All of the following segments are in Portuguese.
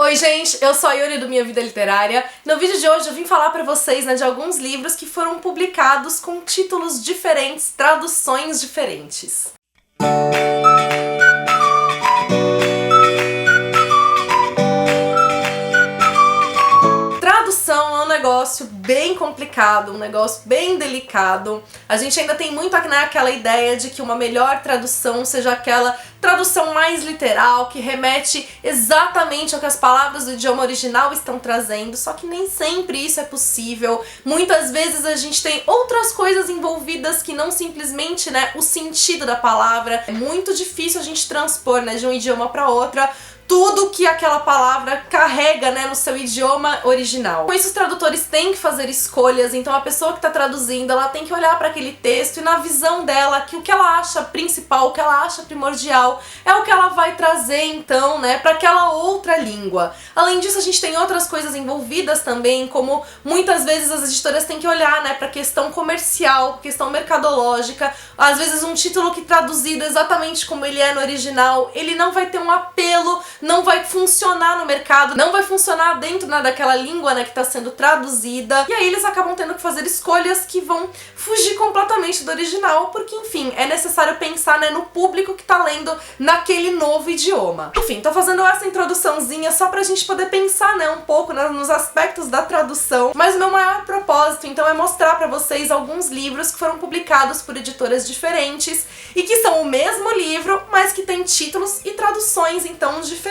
Oi gente, eu sou a Yuri do Minha Vida Literária. No vídeo de hoje eu vim falar pra vocês de alguns livros que foram publicados com títulos diferentes, traduções diferentes. Tradução é um negócio bem complicado, um negócio bem delicado. A gente ainda tem muito aquela ideia de que uma melhor tradução seja aquela tradução mais literal, que remete exatamente ao que as palavras do idioma original estão trazendo, só que nem sempre isso é possível. Muitas vezes a gente tem outras coisas envolvidas que não simplesmente, o sentido da palavra. É muito difícil a gente transpor, de um idioma para outra tudo que aquela palavra carrega, no seu idioma original. Com isso, os tradutores têm que fazer escolhas, então a pessoa que está traduzindo, ela tem que olhar para aquele texto e na visão dela, que o que ela acha principal, o que ela acha primordial, é o que ela vai trazer, então, para aquela outra língua. Além disso, a gente tem outras coisas envolvidas também, como muitas vezes as editoras têm que olhar, para a questão comercial, questão mercadológica. Às vezes um título que traduzido exatamente como ele é no original, ele não vai ter um apelo, não vai funcionar no mercado, não vai funcionar dentro daquela língua que está sendo traduzida, e aí eles acabam tendo que fazer escolhas que vão fugir completamente do original, porque enfim, é necessário pensar no público que está lendo naquele novo idioma. Enfim, tô fazendo essa introduçãozinha só pra gente poder pensar um pouco nos aspectos da tradução, mas o meu maior propósito então é mostrar pra vocês alguns livros que foram publicados por editoras diferentes e que são o mesmo livro, mas que tem títulos e traduções então diferentes.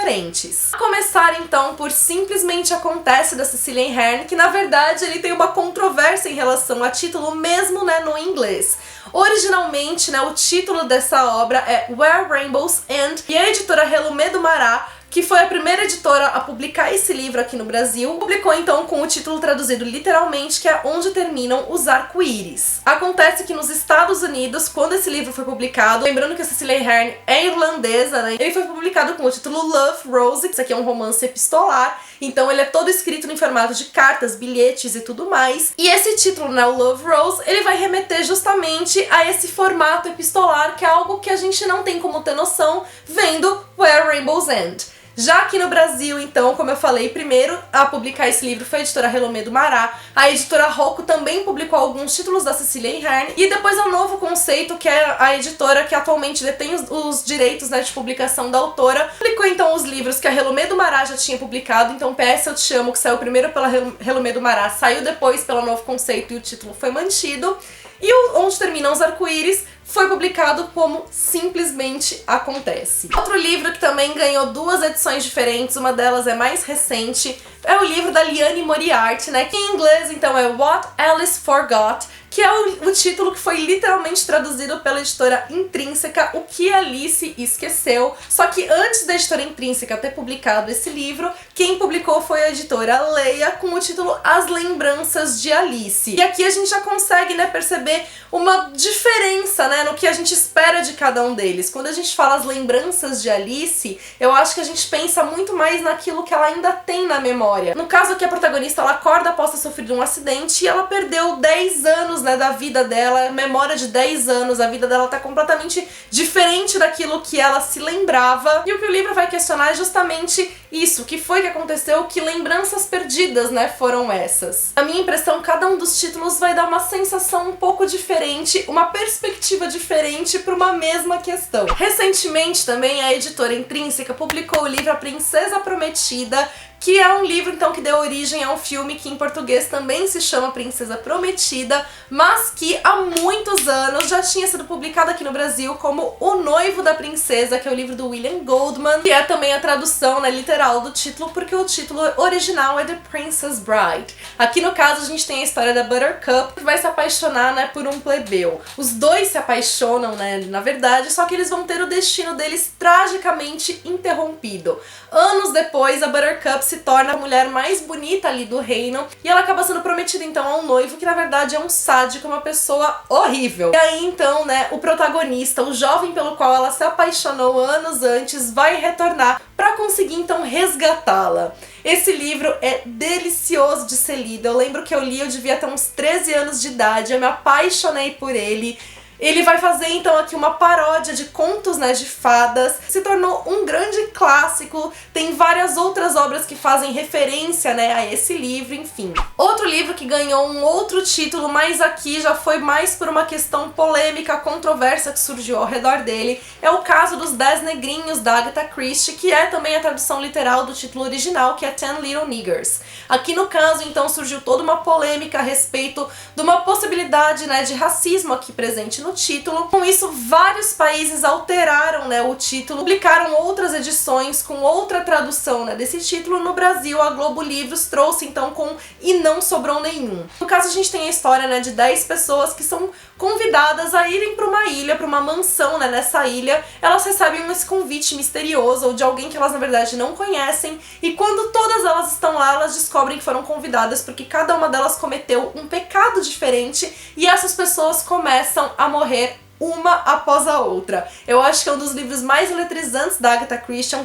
A começar então por Simplesmente Acontece, da Cecily Ahern, que na verdade ele tem uma controvérsia em relação a título mesmo no inglês. Originalmente, o título dessa obra é Where Rainbows End, e a editora Relumé do Mará, que foi a primeira editora a publicar esse livro aqui no Brasil, publicou então com o título traduzido literalmente, que é Onde Terminam os Arco-Íris. Acontece que nos Estados Unidos, quando esse livro foi publicado, lembrando que a Cecily Ahern é irlandesa, ele foi publicado com o título Love Rose, isso aqui é um romance epistolar, então ele é todo escrito em formato de cartas, bilhetes e tudo mais. E esse título, o Love Rose, ele vai remeter justamente a esse formato epistolar, que é algo que a gente não tem como ter noção vendo Where Rainbows End. Já aqui no Brasil, então, como eu falei, primeiro a publicar esse livro foi a editora Relumé do Mará. A editora Rocco também publicou alguns títulos da Cecily Ahern. E depois a Novo Conceito, que é a editora que atualmente detém os direitos de publicação da autora, publicou então os livros que a Relumé do Mará já tinha publicado. Então PS Eu Te Amo, que saiu primeiro pela Relumé do Mará, saiu depois pela Novo Conceito e o título foi mantido. E Onde Terminam os Arco-Íris foi publicado como Simplesmente Acontece. Outro livro que também ganhou duas edições diferentes, uma delas é mais recente, é o livro da Liane Moriarty, que em inglês então é What Alice Forgot, que é o título que foi literalmente traduzido pela editora Intrínseca, O que Alice Esqueceu. Só que antes da editora Intrínseca ter publicado esse livro, quem publicou foi a editora Leia, com o título As Lembranças de Alice. E aqui a gente já consegue perceber uma diferença no que a gente espera de cada um deles. Quando a gente fala As Lembranças de Alice, eu acho que a gente pensa muito mais naquilo que ela ainda tem na memória. No caso aqui, a protagonista, ela acorda após ter sofrido um acidente e ela perdeu 10 anos da vida dela, memória de 10 anos, a vida dela tá completamente diferente daquilo que ela se lembrava. E o que o livro vai questionar é justamente isso, o que foi que aconteceu, que lembranças perdidas, foram essas. A minha impressão, cada um dos títulos vai dar uma sensação um pouco diferente, uma perspectiva diferente para uma mesma questão. Recentemente também a editora Intrínseca publicou o livro A Princesa Prometida, que é um livro então que deu origem a um filme que em português também se chama Princesa Prometida, mas que há muitos anos já tinha sido publicado aqui no Brasil como O Noivo da Princesa, que é o livro do William Goldman, que é também a tradução literal do título, porque o título original é The Princess Bride. Aqui no caso a gente tem a história da Buttercup, que vai se apaixonar por um plebeu. Os dois se apaixonam, na verdade, só que eles vão ter o destino deles tragicamente interrompido. Anos depois, a Buttercup se torna a mulher mais bonita ali do reino e ela acaba sendo prometida então a um noivo que na verdade é um sádico, uma pessoa horrível. E aí então, o protagonista, o jovem pelo qual ela se apaixonou anos antes, vai retornar para conseguir então resgatá-la. Esse livro é delicioso de ser lido. Eu lembro que eu li, eu devia ter uns 13 anos de idade, eu me apaixonei por ele. Ele vai fazer então aqui uma paródia de contos, né, de fadas. Se tornou um grande clássico, tem várias outras obras que fazem referência, né, a esse livro, enfim. Outro livro que ganhou um outro título, mas aqui já foi mais por uma questão polêmica, controversa que surgiu ao redor dele, é o caso dos 10 Negrinhos, da Agatha Christie, que é também a tradução literal do título original, que é 10 Little Niggers. Aqui no caso, então, surgiu toda uma polêmica a respeito de uma possibilidade, né, de racismo aqui presente no título. Com isso, vários países alteraram, né, o título, publicaram outras edições com outra tradução, né, desse título. No Brasil, a Globo Livros trouxe então com E Não Sobrou Nenhum. No caso, a gente tem a história, né, de 10 pessoas que são convidadas a irem para uma ilha, para uma mansão, né, nessa ilha. Elas recebem esse convite misterioso ou de alguém que elas na verdade não conhecem, e quando todas elas estão lá, elas descobrem que foram convidadas porque cada uma delas cometeu um pecado diferente, e essas pessoas começam a morrer uma após a outra. Eu acho que é um dos livros mais eletrizantes da Agatha Christie,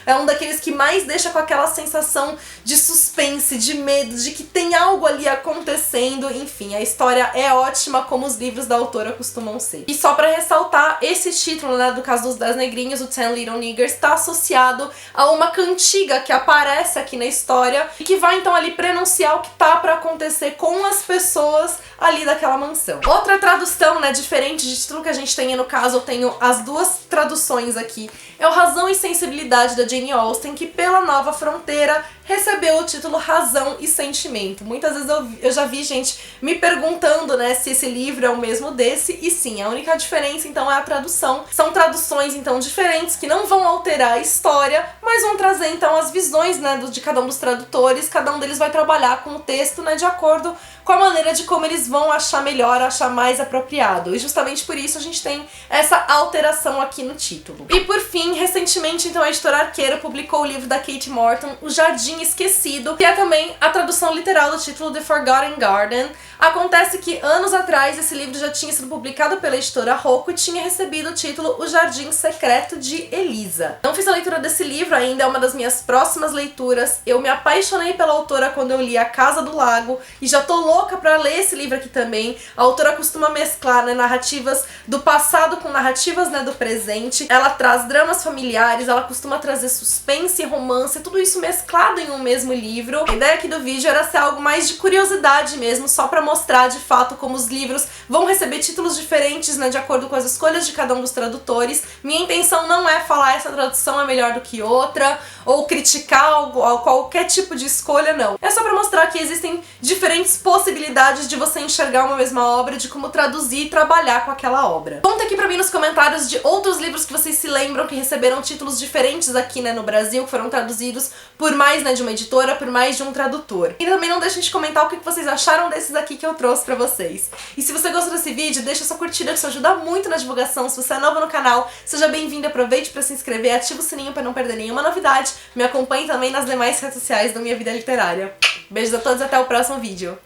é um daqueles que mais deixa com aquela sensação de suspense, de medo, de que tem algo ali acontecendo. Enfim, a história é ótima, como os livros da autora costumam ser. E só pra ressaltar, esse título, né, do caso dos 10 Negrinhos, o 10 Little Niggers, está associado a uma cantiga que aparece aqui na história e que vai então ali prenunciar o que tá pra acontecer com as pessoas ali daquela mansão. Outra tradução, né, diferente de título que a gente tem, no caso eu tenho as duas traduções aqui, é o Razão e Sensibilidade, da Jane Austen, que pela Nova Fronteira recebeu o título Razão e Sentimento. Muitas vezes eu já vi gente me perguntando, né, se esse livro é o mesmo desse, e sim, a única diferença então é a tradução. São traduções então diferentes que não vão alterar a história, mas vão trazer então as visões, né, de cada um dos tradutores. Cada um deles vai trabalhar com o texto, né, de acordo com a maneira de como eles vão achar melhor, achar mais apropriado. E justamente por isso a gente tem essa alteração aqui no título. E por fim, recentemente então a editora Arqueiro publicou o livro da Kate Morton, O Jardim Esquecido, que é também a tradução literal do título The Forgotten Garden. Acontece que anos atrás esse livro já tinha sido publicado pela editora Rocco e tinha recebido o título O Jardim Secreto de Elisa. Não fiz a leitura desse livro ainda, é uma das minhas próximas leituras. Eu me apaixonei pela autora quando eu li A Casa do Lago e já tô louca pra ler esse livro aqui também. A autora costuma mesclar, né, narrativas do passado com narrativas, né, do presente. Ela traz dramas familiares, ela costuma trazer suspense e romance, tudo isso mesclado em um mesmo livro. A ideia aqui do vídeo era ser algo mais de curiosidade mesmo, só pra mostrar de fato como os livros vão receber títulos diferentes, né, de acordo com as escolhas de cada um dos tradutores. Minha intenção não é falar essa tradução é melhor do que outra, ou criticar qualquer tipo de escolha, não. É só pra mostrar que existem diferentes possibilidades de você enxergar uma mesma obra, de como traduzir e trabalhar com aquela obra. Conta aqui pra mim nos comentários de outros livros que vocês se lembram que receberam títulos diferentes aqui, né, no Brasil, que foram traduzidos por mais, né, de uma editora, por mais de um tradutor. E também não deixem de comentar o que vocês acharam desses aqui que eu trouxe pra vocês. E se você gostou desse vídeo, deixa sua curtida, que isso ajuda muito na divulgação. Se você é novo no canal, seja bem-vindo, aproveite pra se inscrever, ativa o sininho pra não perder nenhuma novidade. Me acompanhe também nas demais redes sociais da Minha Vida Literária. Beijos a todos e até o próximo vídeo.